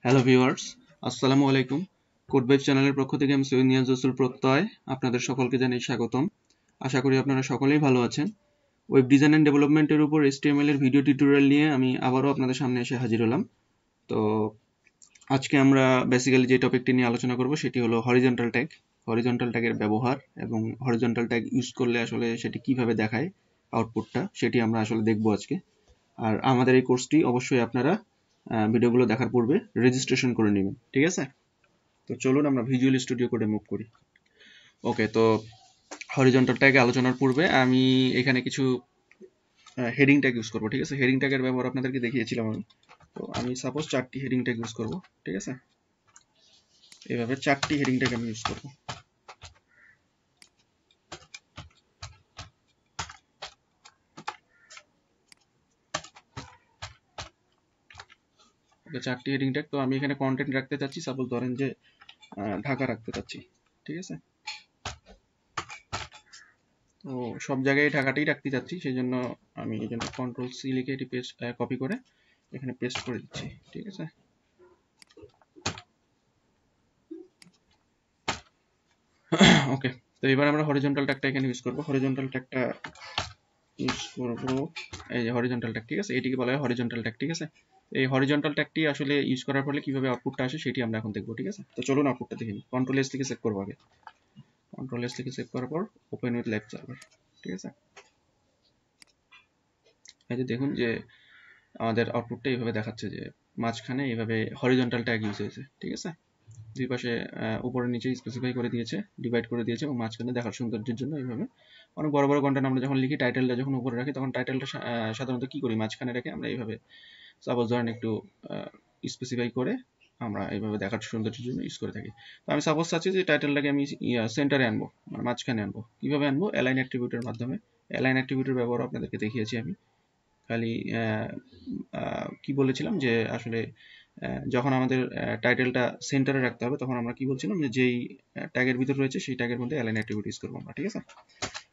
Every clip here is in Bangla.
হ্যালো ভিউয়ার্স, আসসালামু আলাইকুম। কোডওয়েব চ্যানেলের পক্ষ থেকে আমি সৈয়দ নিয়াজ রসুল প্রত্যয় আপনাদের সকলকে জানাই স্বাগতম। আশা করি আপনারা সকলেই ভালো আছেন। ওয়েব ডিজাইন অ্যান্ড ডেভেলপমেন্টের উপর HTML এর ভিডিও টিউটোরিয়াল নিয়ে আমি আবারও আপনাদের সামনে এসে হাজির হলাম। তো আজকে আমরা বেসিক্যালি যে টপিকটি নিয়ে আলোচনা করব সেটি হলো হরিজন্টাল ট্যাগ। হরিজন্টাল ট্যাগের ব্যবহার এবং হরিজন্টাল ট্যাগ ইউজ করলে আসলে সেটি কিভাবে দেখায় আউটপুটটা, সেটি আমরা আসলে দেখব আজকে। আর আমাদের এই কোর্সটি অবশ্যই আপনারা ভিডিওগুলো দেখার পূর্বে রেজিস্ট্রেশন করে নেবেন, ঠিক আছে? তো চলুন আমরা ভিজুয়াল স্টুডিও কোডে মুভ করি। ওকে, তো হরিজন্টাল ট্যাগ আলোচনার পূর্বে আমি এখানে কিছু হেডিং ট্যাগ ইউজ করব, ঠিক আছে? হেডিং ট্যাগের ব্যবহার আপনাদেরকে দেখিয়েছিলাম আমি। তো আমি সাপোজ 4টি হেডিং ট্যাগ ইউজ করব, ঠিক আছে? এইভাবে 4টি হেডিং ট্যাগ আমি ইউজ করব। ওকে, 4টি হেডিং ট্যাগ। তো আমি এখানে কন্টেন্ট রাখতে চাচ্ছি, সাপোজ ধরেন যে ঢাকা রাখতে চাচ্ছি, ঠিক আছে? তো সব জায়গায় ঢাকাটাই রাখতে চাচ্ছি, সেই জন্য আমি এই জন্য Ctrl+C লিখে এটি পেস্ট কপি করে এখানে পেস্ট করে দিচ্ছি, ঠিক আছে? ওকে, তো এবার আমরা হরিজন্টাল ট্যাগটা এখানে ইউজ করব। হরিজন্টাল ট্যাগটা ইউজ করব, এই যে হরিজন্টাল ট্যাগ, ঠিক আছে? এটিকে বলা হয় হরিজন্টাল ট্যাগ, ঠিক আছে? এই হরিজন্টাল ট্যাগটি আসলে ইউজ করার ফলে কিভাবে আউটপুটটা আসে সেটি আমরা এখন দেখব, ঠিক আছে? তো চলুন আউটপুটটা দেখে নিই। Ctrl+S থেকে সেভ করব আগে। Ctrl+S থেকে সেভ করার পর ওপেন উইথ লাইভ সার্ভার, ঠিক আছে? এই যে দেখুন যে আমাদের আউটপুটটা এইভাবে দেখাচ্ছে যে মাঝখানে এইভাবে হরিজন্টাল ট্যাগ ইউজ হয়েছে, ঠিক আছে? দুই পাশে উপরে নিচে স্পেসিফাই করে দিয়েছে, ডিভাইড করে দিয়েছে, এবং মাঝখানে দেখার সৌন্দর্যের জন্য এইভাবে অনেক বড় বড় কন্টেন্ট আমরা যখন লিখি, টাইটেলটা যখন উপরে রাখি, তখন টাইটেলটা সাধারণত কি করি, মাঝখানে রেখে আমরা এইভাবে সাপোজ ধরেন একটু স্পেসিফাই করে আমরা এইভাবে দেখার সৌন্দর্যের জন্য ইউজ করে থাকি। তো আমি সাপোজ চাচ্ছি যে টাইটেলটাকে আমি সেন্টারে আনবো, মানে মাঝখানে আনবো। কিভাবে আনবো? অ্যালাইন অ্যাট্রিবিউটের মাধ্যমে। অ্যালাইন অ্যাট্রিবিউটের ব্যবহার আপনাদেরকে দেখিয়েছি আমি। খালি কি বলেছিলাম যে আসলে যখন আমাদের টাইটেলটা সেন্টারে রাখতে হবে, তখন আমরা কি বলছিলাম যে যেই ট্যাগের ভিতর রয়েছে সেই ট্যাগের মধ্যে অ্যালাইন অ্যাট্রিবিউট ইউজ করবো আমরা, ঠিক আছে?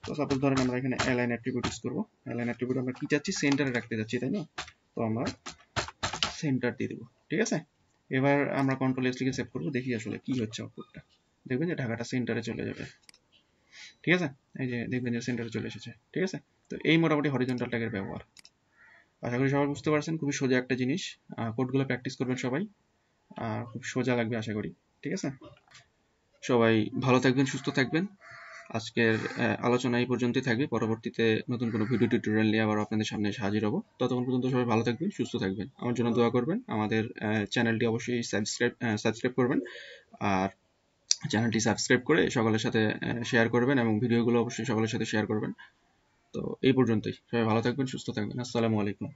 তো সাপোজ ধরেন আমরা এখানে অ্যালাইন অ্যাট্রিবিউট ইউজ করবো। অ্যালাইন অ্যাট্রিবিউট আমরা কি চাচ্ছি? সেন্টারে রাখতে যাচ্ছি, তাই না? তো আমরা সেন্টার দিয়ে দেবো, ঠিক আছে? এবার আমরা Ctrl+S লিখে সেভ করবো, দেখি আসলে কি হচ্ছে আউটপুটটা। দেখবেন যে ঢাকাটা সেন্টারে চলে যাবে, ঠিক আছে? এই যে দেখবেন যে সেন্টারে চলে এসেছে, ঠিক আছে? তো এই মোটামুটি হরিজন্টাল ট্যাগের ব্যবহার। আশা করি সবাই বুঝতে পারছেন, খুবই সোজা একটা জিনিস। কোডগুলো প্র্যাকটিস করবেন সবাই, খুব সোজা লাগবে আশা করি, ঠিক আছে? সবাই ভালো থাকবেন, সুস্থ থাকবেন। আজকের আলোচনা এই পর্যন্তই থাকবে। পরবর্তীতে নতুন কোনো ভিডিও টিউটোরিয়াল নিয়ে আবার আপনাদের সামনে এসে হাজির হব। ততক্ষণ পর্যন্ত সবাই ভালো থাকবেন, সুস্থ থাকবেন। আমার জন্য দোয়া করবেন। আমাদের চ্যানেলটি অবশ্যই সাবস্ক্রাইব করবেন, আর চ্যানেলটি সাবস্ক্রাইব করে সকলের সাথে শেয়ার করবেন, এবং ভিডিওগুলো অবশ্যই সকলের সাথে শেয়ার করবেন। তো এই পর্যন্তই, সবাই ভালো থাকবেন, সুস্থ থাকবেন। আসসালামু আলাইকুম।